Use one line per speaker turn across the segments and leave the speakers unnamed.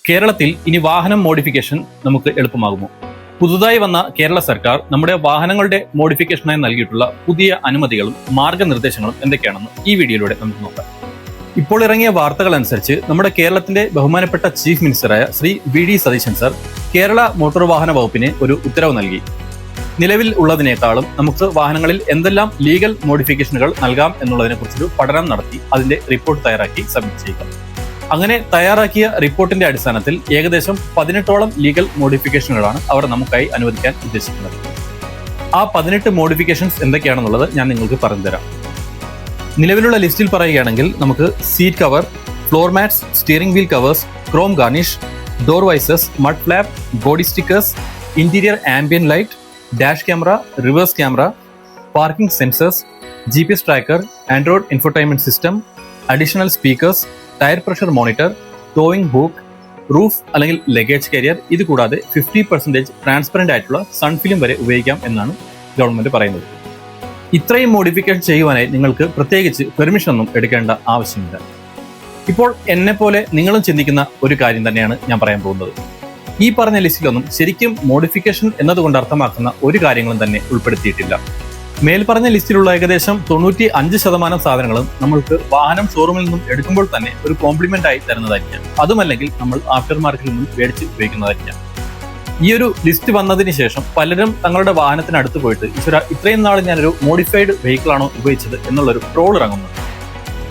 കേരളത്തിൽ ഇനി വാഹനം മോഡിഫിക്കേഷൻ നമുക്ക് എളുപ്പമാകുമോ? പുതുതായി വന്ന കേരള സർക്കാർ നമ്മുടെ വാഹനങ്ങളുടെ മോഡിഫിക്കേഷനായി നൽകിയിട്ടുള്ള പുതിയ അനുമതികളും മാർഗനിർദ്ദേശങ്ങളും എന്തൊക്കെയാണെന്ന് ഈ വീഡിയോയിലൂടെ നമുക്ക് നോക്കാം. ഇപ്പോൾ ഇറങ്ങിയ വാർത്തകൾ അനുസരിച്ച് നമ്മുടെ കേരളത്തിന്റെ ബഹുമാനപ്പെട്ട ചീഫ് മിനിസ്റ്ററായ Shri V D Satheesan sir Kerala motor വാഹന വകുപ്പിന് ഒരു ഉത്തരവ് നൽകി. നിലവിൽ ഉള്ളതിനേക്കാളും നമുക്ക് വാഹനങ്ങളിൽ എന്തെല്ലാം ലീഗൽ മോഡിഫിക്കേഷനുകൾ നൽകാം എന്നുള്ളതിനെ കുറിച്ചൊരു പഠനം നടത്തി അതിന്റെ റിപ്പോർട്ട് തയ്യാറാക്കി സബ്മിറ്റ് ചെയ്യുക. അങ്ങനെ തയ്യാറാക്കിയ റിപ്പോർട്ടിന്റെ അടിസ്ഥാനത്തിൽ ഏകദേശം 18ഓളം ലീഗൽ മോഡിഫിക്കേഷനുകളാണ് അവർ നമുക്കായി അനുവദിക്കാൻ ഉദ്ദേശിക്കുന്നത്. ആ 18 മോഡിഫിക്കേഷൻസ് എന്തൊക്കെയാണെന്നുള്ളത് ഞാൻ നിങ്ങൾക്ക് പറഞ്ഞുതരാം. നിലവിലുള്ള ലിസ്റ്റിൽ പറയുകയാണെങ്കിൽ നമുക്ക് seat cover, floor mats, steering wheel covers, chrome garnish, door വൈസസ്, mud flap, body stickers, interior ambient light, dash camera, reverse camera, parking sensors, GPS tracker, android infotainment system, additional speakers, tyre pressure monitor, towing hook, roof അല്ലെങ്കിൽ luggage carrier, ഇത് കൂടാതെ 50% transparent ആയിട്ടുള്ള sun film വരെ ഉപയോഗിക്കാം എന്നാണ് government പറയുന്നത്. ഇത്രയും modification ചെയ്യുവാനായി നിങ്ങൾക്ക് പ്രത്യേകിച്ച് പെർമിഷൻ ഒന്നും എടുക്കേണ്ട ആവശ്യമില്ല. ഇപ്പോൾ എന്നെ പോലെ നിങ്ങളും ചിന്തിക്കുന്ന ഒരു കാര്യം തന്നെയാണ് ഞാൻ പറയാൻ പോകുന്നത്. ഈ പറഞ്ഞ ലിസ്റ്റിലൊന്നും ശരിക്കും മോഡിഫിക്കേഷൻ എന്നതുകൊണ്ട് അർത്ഥമാക്കുന്ന ഒരു കാര്യങ്ങളും തന്നെ ഉൾപ്പെടുത്തിയിട്ടില്ല. മേൽപ്പറഞ്ഞ ലിസ്റ്റിലുള്ള ഏകദേശം 95% സാധനങ്ങളും നമ്മൾക്ക് വാഹനം ഷോറൂമിൽ നിന്നും എടുക്കുമ്പോൾ തന്നെ ഒരു കോംപ്ലിമെന്റ് ആയി തരുന്നതായിരിക്കാം. അതുമല്ലെങ്കിൽ നമ്മൾ ആഫ്റ്റർ മാർക്കറ്റിൽ നിന്നും മേടിച്ച് ഉപയോഗിക്കുന്നതായിരിക്കാം. ഈ ഒരു ലിസ്റ്റ് വന്നതിന് ശേഷം പലരും തങ്ങളുടെ വാഹനത്തിന് അടുത്ത് പോയിട്ട് ഇത്രയും നാൾ ഞാനൊരു മോഡിഫൈഡ് വെഹിക്കിൾ ആണോ ഉപയോഗിച്ചത് എന്നുള്ളൊരു ട്രോൾ ഇറങ്ങുന്നുണ്ട്.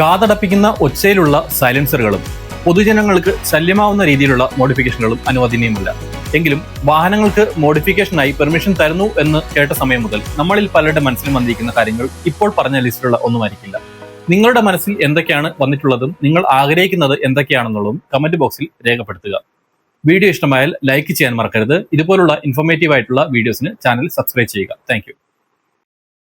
കാതടപ്പിക്കുന്ന ഒച്ചയിലുള്ള സൈലൻസറുകളും പൊതുജനങ്ങൾക്ക് ശല്യമാവുന്ന രീതിയിലുള്ള മോഡിഫിക്കേഷനുകളും അനുവദനീയമല്ല. എങ്കിലും വാഹനങ്ങൾക്ക് മോഡിഫിക്കേഷനായി പെർമിഷൻ തരുന്നു എന്ന് കേട്ട സമയം മുതൽ നമ്മളിൽ പലരുടെ മനസ്സിൽ വന്നിരിക്കുന്ന കാര്യങ്ങൾ ഇപ്പോൾ പറഞ്ഞ ലിസ്റ്റിലുള്ള ഒന്നുമായിരിക്കില്ല. നിങ്ങളുടെ മനസ്സിൽ എന്തൊക്കെയാണ് വന്നിട്ടുള്ളതും നിങ്ങൾ ആഗ്രഹിക്കുന്നത് എന്തൊക്കെയാണെന്നുള്ളതും കമന്റ് ബോക്സിൽ രേഖപ്പെടുത്തുക. വീഡിയോ ഇഷ്ടമായാൽ ലൈക്ക് ചെയ്യാൻ മറക്കരുത്. ഇതുപോലുള്ള ഇൻഫോർമേറ്റീവ് ആയിട്ടുള്ള വീഡിയോസിന് ചാനൽ സബ്സ്ക്രൈബ് ചെയ്യുക. താങ്ക്